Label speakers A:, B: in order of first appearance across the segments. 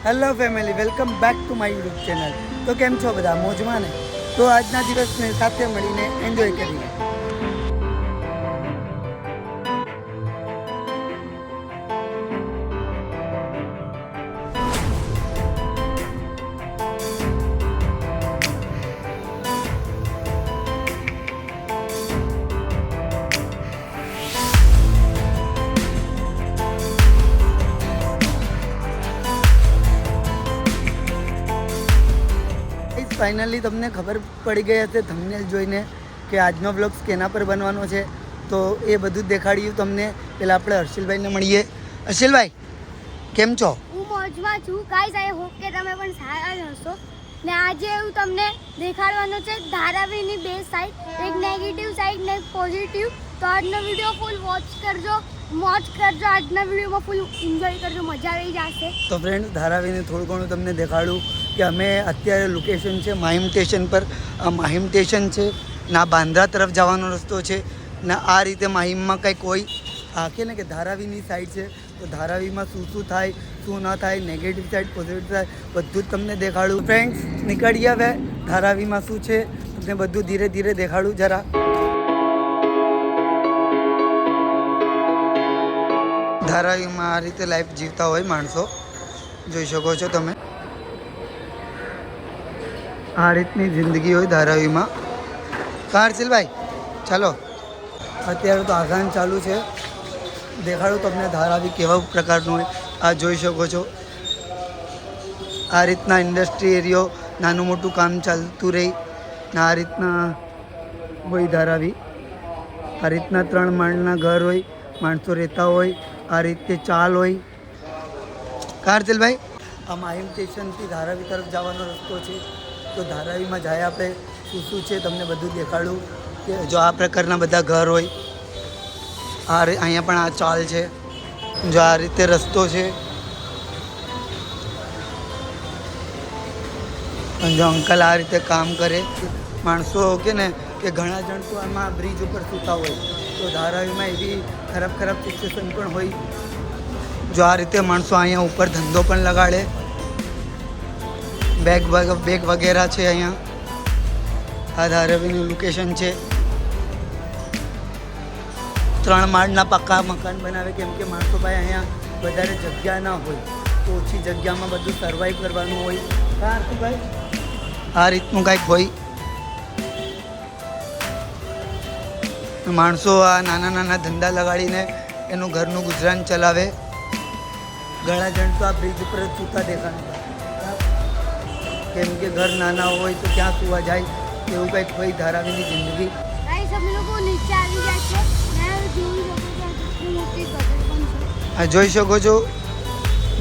A: Hello family, welcome back to my YouTube channel. તો કેમ છો બધા? મોજમાં ને? તો આજના દિવસને સાથે મળીને એન્જોય કરીએ. ફાઇનલી તમને ખબર પડી ગઈ હશે થંબનેલ જોઈને કે આજનો વ્લોગ કેના પર બનવાનો છે. તો એ બધું જ દેખાડ્યું તમને. પહેલાં આપણે હર્ષિલભાઈને મળીએ. હર્ષિલભાઈ, કેમ છો?
B: હું મોજમાં છું ગાઈઝ. આઈ હોપ કે તમે પણ સારા જ હશો. ને આજે હું તમને દેખાડવાનું છે ધારાવીની બે સાઈડ, એક નેગેટિવ સાઈડ ને એક પોઝિટિવ. તો આજનો વિડીયો ફૂલ વોચ કરજો, મોજ કરજો. આજના વિડીયોમાં ફૂલ એન્જોય કરજો, મજા આવી જશે.
A: તો ફ્રેન્ડ, ધારાવીને થોડું ઘણું તમને દેખાડું કે અમે અત્યારે લોકેશન છે માહિમ સ્ટેશન પર. આ માહિમ સ્ટેશન છે ના બાંદ્રા તરફ જવાનો રસ્તો છે ના આ રીતે માહિમમાં કંઈક હોય. આખે ને કે ધારાવીની સાઈડ છે. તો ધારાવીમાં શું શું થાય, શું ન થાય, નેગેટિવ સાઈડ, પોઝિટિવ સાઈડ, બધું જ તમને દેખાડું. ફ્રેન્ડ્સ, નીકળીએ હવે. ધારાવીમાં શું છે તમને બધું ધીરે ધીરે દેખાડું જરા. ધારાવીમાં આ રીતે લાઈફ જીવતા હોય માણસો, જોઈ શકો છો તમે. આ રીતની જિંદગી હોય ધારાવીમાં. હર્ષિલભાઈ, ચાલો. અત્યારે તો આગાન ચાલુ છે. દેખાડું તમને ધારાવી કેવા પ્રકારનું હોય. આ જોઈ શકો છો. આ રીતના ઇન્ડસ્ટ્રી એરિયો, નાનું મોટું કામ ચાલતું રહી ને આ રીતના હોય ધારાવી. આ રીતના 3 માળના ઘર હોય, માણસો રહેતા હોય. આ રીતે ચાલ હોય. હર્ષિલભાઈ, આ માહિમ સ્ટેશનથી ધારાવી તરફ જવાનો રસ્તો છે. તો ધારાવીમાં જાય આપણે, શું શું છે તમને બધું દેખાડું. કે જો આ પ્રકારના બધા ઘર હોય. અહીંયા પણ આ ચાલ છે. જો આ રીતે રસ્તો છે. જો અંકલ આ રીતે કામ કરે. માણસો કે ને કે ઘણા જણ તો આમાં બ્રિજ ઉપર સૂતા હોય. તો ધારાવીમાં એવી ખરાબ ખરાબ સિચ્યુએશન પણ હોય. જો આ રીતે માણસો અહીંયા ઉપર ધંધો પણ લગાડે. બેગ વગેરે છે અહીંયા. આ ધારાવીનું લોકેશન છે. 3 માળના પાકા મકાન બનાવે, કેમ કે માણસો પાસે અહીંયા વધારે જગ્યા ના હોય. તો ઓછી જગ્યામાં બધું સર્વાઈવ કરવાનું હોય. ભાઈ, આ રીતનું કાંઈક હોય. માણસો આ નાના નાના ધંધા લગાડીને એનું ઘરનું ગુજરાન ચલાવે. ઘણા જણ તો આ બ્રિજ ઉપર જ સૂતા દેખાતા, કેમ કે ઘર નાના હોય તો ક્યાં સુવા જાય, એવું કંઈક હોય ધારાવીની જિંદગી.
B: ગાઈઝ, અમે લોકો નીચે આવી ગયા છે.
A: આ જોઈ શકો છો.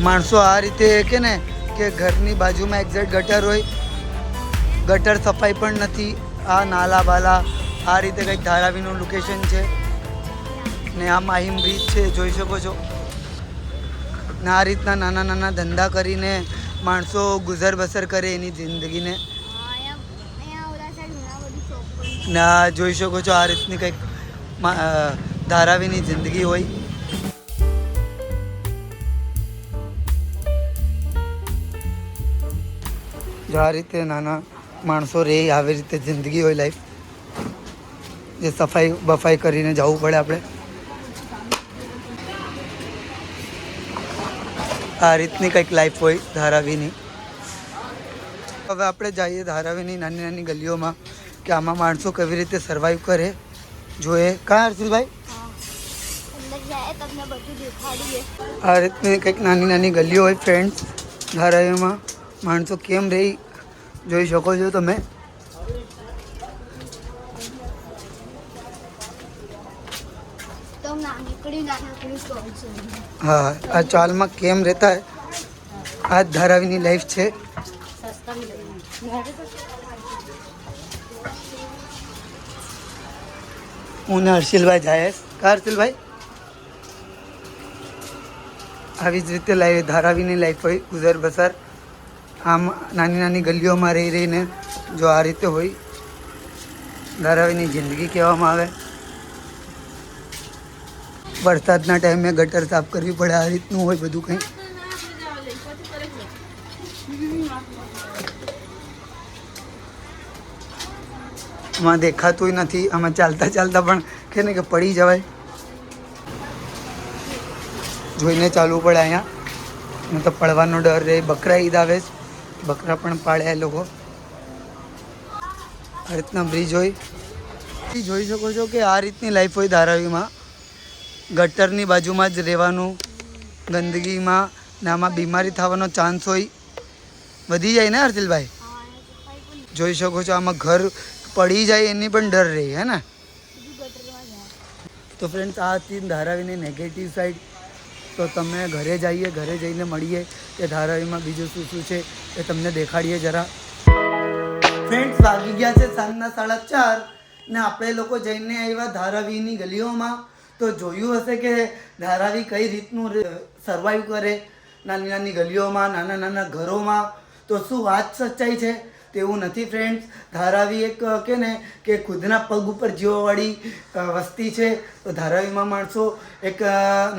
A: માણસો આ રીતે કે ને કે ઘરની બાજુમાં એક્ઝેક્ટ ગટર હોય, ગટર સફાઈ પણ નથી. આ નાલા બાલા આ રીતે કંઈક ધારાવીનું લોકેશન છે. ને આ માહિમ બ્રિજ છે, જોઈ શકો છો. ને આ રીતના નાના નાના ધંધા કરીને માણસો ગુજર બસર કરે એની જિંદગીને. ને આ જોઈ શકો છો. આ રીતની કંઈક ધારાવીની જિંદગી હોય. જો આ રીતે નાના માણસો રહે, આવી રીતે જિંદગી હોય લાઈફ. જે સફાઈ બફાઈ કરીને જવું પડે આપણે. આ રીતની કંઈક લાઈફ હોય ધારાવીની. હવે આપણે જઈએ ધારાવીની નાની નાની ગલીઓમાં કે આમાં માણસો કેવી રીતે સર્વાઈવ કરે જોઈએ. કાં હર્ષિલભાઈ? આ રીતની કંઈક નાની નાની ગલીઓ હોય ફ્રેન્ડ્સ ધારાવીમાં. માણસો કેમ રહી જોઈ શકો છો તમે. હા, આ ચાલમાં કેમ રહેતા હે. આ ધારાવીની લાઈફ છે. હું ને હર્ષિલભાઈ જાય. હર્ષિલભાઈ, આવી જ રીતે ધારાવીની લાઈફ હોય ગુજર બસર. આમ નાની નાની ગલીઓમાં રહી રહીને જો આ રીતે હોય ધારાવીની જિંદગી કહેવામાં આવે. વરસાદના ટાઈમે ગટર સાફ કરવી પડે. આ રીતનું હોય બધું કંઈ. આમાં દેખાતું નથી, આમાં ચાલતા ચાલતા પણ કે ને કે પડી જવાય. જોઈને ચાલવું પડે અહીંયા, નહીં તો પડવાનો ડર રહે. બકરા ઈદ આવે છે, બકરા પણ પાડ્યા એ લોકો. આ રીતના બ્રિજ હોય. જોઈ શકો છો કે આ રીતની લાઈફ હોય ધારાવીમાં. ગટરની બાજુમાં જ રહેવાનું, ગંદકીમાં ને આમાં બીમારી થવાનો ચાન્સ હોય વધી જાય ને હર્ષિલભાઈ. જોઈ શકો છો આમાં ઘર પડી જાય એની પણ ડર રહી હે ને. તો ફ્રેન્ડ્સ આ હતી ધારાવીની નેગેટિવ સાઈડ. તો તમે ઘરે જઈએ, ઘરે જઈને મળીએ કે ધારાવીમાં બીજું શું શું છે એ તમને દેખાડીએ જરા. ફ્રેન્ડ્સ વાગી ગયા છે સાંજના 4:30 ને આપણે લોકો જઈને આવ્યા ધારાવીની ગલીઓમાં. તો જોયું હશે કે ધારાવી કઈ રીતનું સર્વાઈવ કરે નાની નાની ગલીઓમાં, નાના નાના ઘરોમાં. તો શું વાત સચ્ચાઈ છે? તેવું નથી ફ્રેન્ડ્સ. ધારાવી એક કે ને કે ખુદના પગ ઉપર જીવવાવાળી વસ્તી છે. તો ધારાવીમાં માણસો એક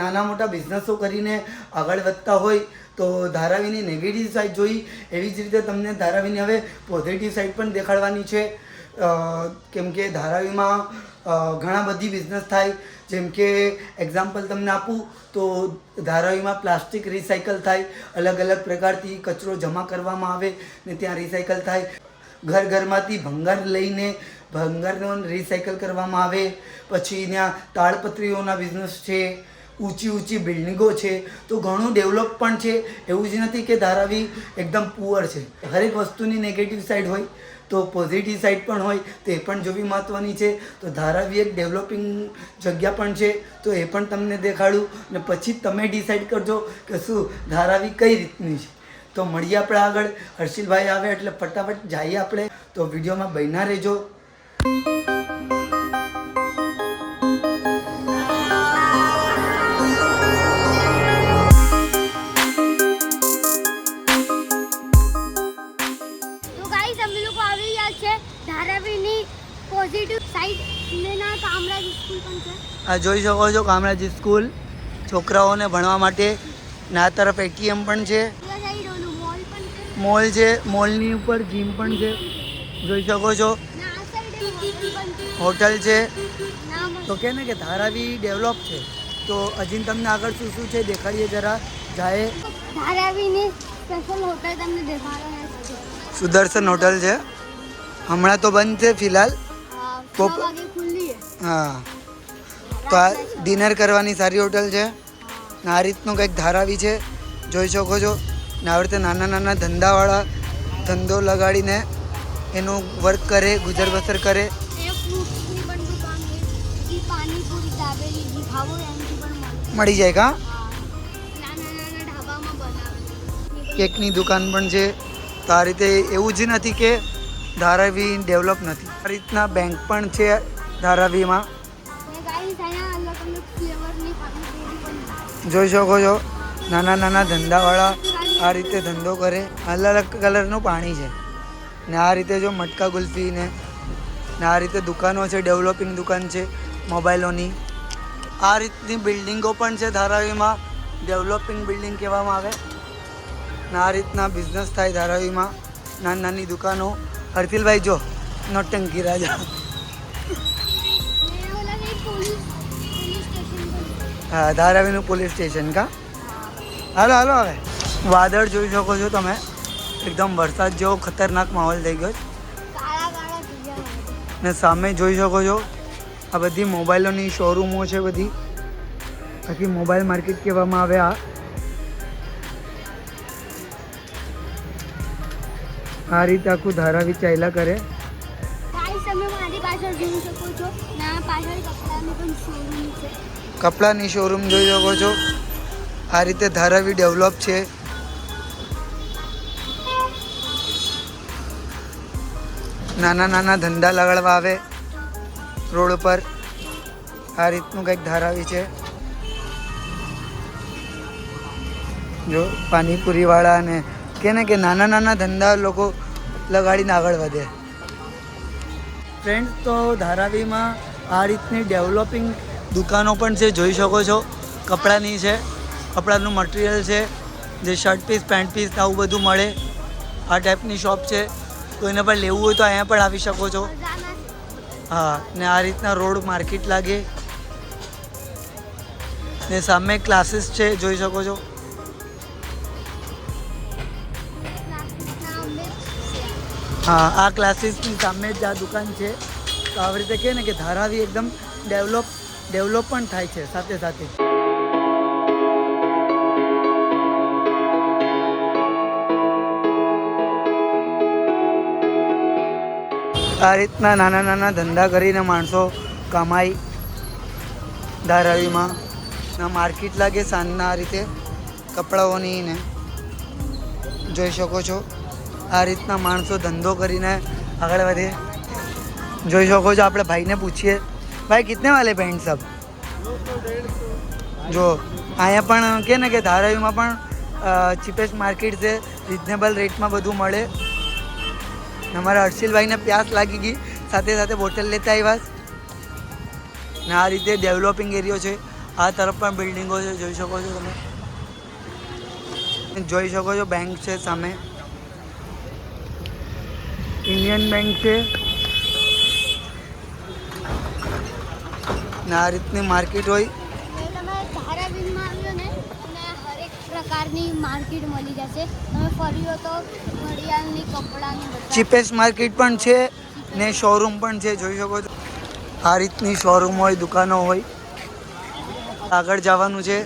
A: નાના મોટા બિઝનેસો કરીને આગળ વધતા હોય. તો ધારાવીની નેગેટિવ સાઈડ જોઈ, એવી જ રીતે તમને ધારાવીની હવે પોઝિટિવ સાઈડ પણ દેખાડવાની છે. કેમ કે ધારાવીમાં ઘણા બધી બિઝનેસ થાય. જેમ કે એક્ઝામ્પલ તમને આપું તો ધારાવીમાં પ્લાસ્ટિક રિસાયકલ થાય, અલગ અલગ પ્રકારથી કચરો જમા કરવામાં આવે ને ત્યાં રિસાયકલ થાય. ઘર ઘરમાંથી ભંગાર લઈને ભંગારનો રિસાયકલ કરવામાં આવે. પછી ત્યાં તાડપત્રીઓના બિઝનેસ છે, ઊંચી ઊંચી બિલ્ડિંગો છે. તો ઘણું ડેવલપ પણ છે. એવું જ નથી કે ધારાવી એકદમ પુઅર છે. હરેક વસ્તુની નેગેટિવ સાઈડ હોય તો પોઝિટિવ સાઈડ પણ હોય, તો એ પણ જોવી મહત્ત્વની છે. તો ધારાવી એક ડેવલપિંગ જગ્યા પણ છે, તો એ પણ તમને દેખાડું ને પછી તમે ડિસાઈડ કરજો કે શું ધારાવી કઈ રીતની છે. તો મળીએ આપણે આગળ. હર્ષિલભાઈ આવે એટલે ફટાફટ જઈએ આપણે. તો વિડીયોમાં બન્યા રહેજો.
B: ધારાવીની પોઝિટિવ સાઈડ ને ના કામરાજ સ્કૂલ પણ છે.
A: આ જોઈ શકો છો કામરાજ સ્કૂલ, છોકરાઓને ભણવા માટે. ને આ તરફ એટીએમ પણ છે,
B: મોલ પણ છે,
A: મોલ છે, મોલની ઉપર જીમ પણ છે. જોઈ શકો છો હોટલ છે. તો કે ને કે ધારાવી ડેવલપ છે. તો હજી તમને આગળ શું શું છે દેખાડીએ જરા. જાય
B: ધારાવીની સ્પેશિયલ હોટલ તમને દેખાડો છે.
A: સુદર્શન હોટલ છે. હમણાં તો બંધ છે ફિલહાલ.
B: 6 વાગે ખુલ્લી છે.
A: હા, તો આ ડિનર કરવાની સારી હોટલ છે. ને આ રીતનું કંઈક ધારાવી છે, જોઈ શકો છો. ને આવી રીતે નાના નાના ધંધાવાળા ધંધો લગાડીને એનું વર્ક કરે, ગુજર બસર કરે.
B: એ ફ્રૂટ્સની પણ દુકાન છે, જી પાણીપુરી, દાબેલી, જી ખાવો એમથી પણ
A: મળી જાય કા.
B: નાના નાના ઢાબામાં બનાવે.
A: કેકની દુકાન પણ છે. તો આ રીતે એવું જ નથી કે ધારાવી ડેવલપ નથી. આ રીતના બેંક પણ છે ધારાવીમાં. જોઈ શકો છો નાના નાના ધંધાવાળા આ રીતે ધંધો કરે. અલગ અલગ કલરનું પાણી છે. ને આ રીતે જો મટકા ગુલ્ફી ને આ રીતે દુકાનો છે, ડેવલપિંગ દુકાન છે મોબાઈલોની. આ રીતની બિલ્ડિંગો પણ છે ધારાવીમાં, ડેવલપિંગ બિલ્ડિંગ કહેવામાં આવે. ને આ રીતના બિઝનેસ થાય ધારાવીમાં, નાની નાની દુકાનો. હર્ષિલભાઈ જો નોટંકી રાજા. હા, ધારાવીનું પોલીસ સ્ટેશન કા. હાલો હાલો હવે. વાદળ જોઈ શકો છો તમે, એકદમ વરસાદ જેવો ખતરનાક માહોલ થઈ ગયો. ને સામે જોઈ શકો છો આ બધી મોબાઈલોની શોરૂમો છે બધી. આખી મોબાઈલ માર્કેટ કહેવામાં આવે. આ રીતે આખું ધારાવી ચાલ્યા કરે.
B: તમે મારી પાછળ જોઈ શકો છો, ના પાછળ કપડાની પણ શોરૂમ છે.
A: કપડાની શોરૂમ જોઈ શકો છો. આ રીતે ધારાવી ડેવલપ છે. નાના નાના ધંધા લગાડવા આવે રોડ ઉપર. આ રીતનું કંઈક ધારાવી છે. જો પાણીપુરીવાળા ને કે ને કે નાના નાના ધંધા લોકો લગાડીને આગળ વધે. ફ્રેન્ડ્સ, તો ધારાવીમાં આ રીતની ડેવલપિંગ દુકાનો પણ છે, જોઈ શકો છો. કપડાની છે, કપડાનું મટીરિયલ છે. જે શર્ટ પીસ પેન્ટ પીસ આવું બધું મળે આ ટાઈપની શોપ છે. તો એને પર લેવું હોય તો અહીંયા પણ આવી શકો છો. હા, ને આ રીતના રોડ માર્કેટ લાગે ને સામે ક્લાસીસ છે જોઈ શકો છો. હા, આ ક્લાસીસની સામે જ આ દુકાન છે. તો આવી રીતે કહે ને કે ધારાવી એકદમ ડેવલપ પણ થાય છે સાથે સાથે. આ રીતના નાના નાના ધંધા કરીને માણસો કમાય ધારાવીમાં. માર્કેટ લાગે સાંજના આ રીતે કપડાઓની ને જોઈ શકો છો. આ રીતના માણસો ધંધો કરીને આગળ વધે જોઈ શકો છો. આપણે ભાઈને પૂછીએ, ભાઈ કિતને વાલે પેન્ટ સબ? જો અહીંયા પણ કે ને કે ધારાવીમાં પણ ચીપેસ્ટ માર્કેટ છે, રિઝનેબલ રેટમાં બધું મળે. અમારા હર્ષિલભાઈને પ્યાસ લાગી ગઈ, સાથે સાથે બોટલ લેતા આવ્યા. ને આ રીતે ડેવલપિંગ એરિયો છે. આ તરફ પણ બિલ્ડિંગો છે જોઈ શકો છો તમે. જોઈ શકો છો બેંક છે સામે, ઇન્ડિયન બેંક છે. ને આ રીતની માર્કેટ હોય.
B: તમે ધારાવીમાં આવ્યો ને તમને હરેક પ્રકારની માર્કેટ મળી જશે. તમે ફર્યો તો ઘડિયાળની કપડાની
A: ચીપેસ્ટ માર્કેટ પણ છે ને શોરૂમ પણ છે જોઈ શકો છો. આ રીતની શોરૂમ હોય, દુકાનો હોય. આગળ જવાનું છે.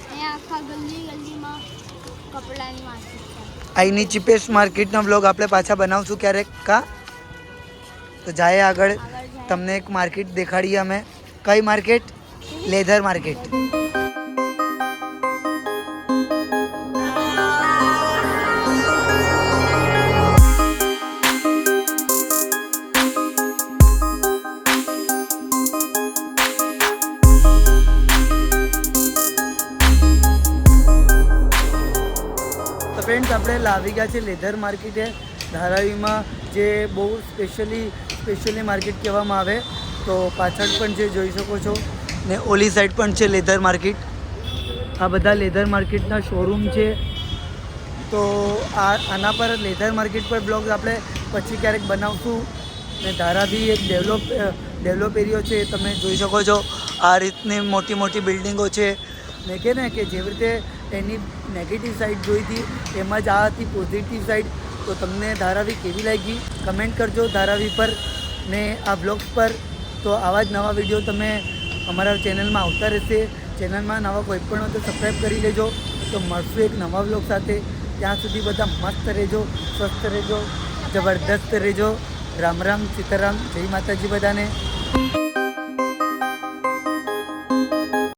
B: અહીંયા આખા ગલીમાં કપડાની માર્કેટ છે.
A: અહીંની ચીપેસ્ટ માર્કેટનો બ્લોગ આપણે પાછા બનાવશું ક્યારેક કા. તો જાય આગળ તમને એક માર્કેટ દેખાડીએ અમે. કઈ માર્કેટ? Leather market. ફ્રેન્ડ્સ આપણે લાવી ગયા છે લેધર માર્કેટે ધારાવીમાં, જે બહુ સ્પેશિયલી માર્કેટ કહેવામાં આવે. તો પાછળ પણ છે જોઈ શકો છો ને ઓલી સાઈડ પણ છે લેધર માર્કેટ. આ બધા લેધર માર્કેટના શોરૂમ છે. તો આના પર લેધર માર્કેટ પર બ્લોગ આપણે પછી ક્યારેક બનાવશું. ને ધારાવી એક ડેવલપ એરિયો છે તમે જોઈ શકો છો. આ રીતની મોટી મોટી બિલ્ડિંગો છે. ને કે ને કે જેવી રીતે એની નેગેટિવ સાઈડ જોઈ હતી એમાં જ આ હતી પોઝિટિવ સાઈડ. તો તમને ધારાવી કેવી લાગી કમેન્ટ કરજો ધારાવી પર ને આ બ્લોગ્સ પર. તો આવા જ નવા વિડીયો તમે અમારા ચેનલમાં આવતા રહેશે. ચેનલમાં નવા કોઈ પણ હોય તો સબસ્ક્રાઈબ કરી લેજો. તો મળશું એક નવા બ્લોગ સાથે. ત્યાં સુધી બધા મસ્ત રહેજો, સ્વસ્થ રહેજો, જબરદસ્ત રહેજો. રામ રામ, સીતારામ, જય માતાજી બધાને.